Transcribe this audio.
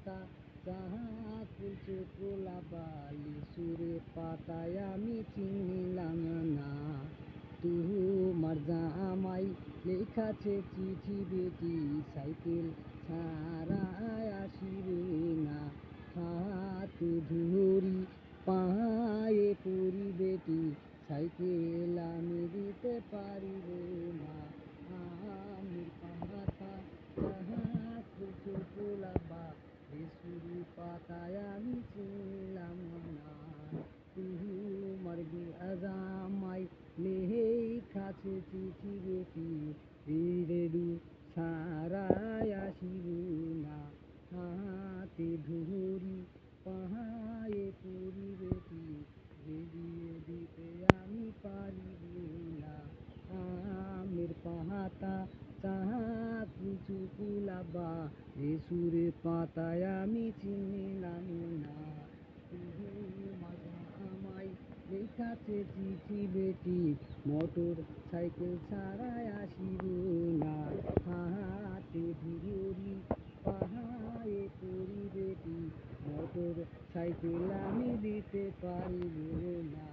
পাতা চাঁদ ফুলছে গোলাপালি সুরে পাতায় আমি চিনিলাম না তোমার জামাই লেখাছে চিঠি বেটি সাইকেল ছাড়ায় আসিবে না হাতে ধরি পায়ে পড়ি বেটি সাইকেল আমি দিতে পারিব না আমের পাতা চাঁদ ফুলছে গোলাপা বেসুরি পাতায় আমি চিনলাম না তোমার বিয়া জামাই লেখাছে চিঠি বেটি রেডি সারায় আসিব না হাতে ধরি পাহায়ে পড়ি বেটি রেডিয়ে দিতে আমি পারিব না আমের পাতা চাঁদ ফুলছে গোলাপা বেসুরে পাতায় আমি চিনলাম না তোমার জামাই লেখাছে চিঠি বেটি মোটর সাইকেল ছাড়ায় আসিব না হাতে ধরি পাহায়ে পড়ি বেটি মোটর সাইকেল আমি দিতে পারিব না।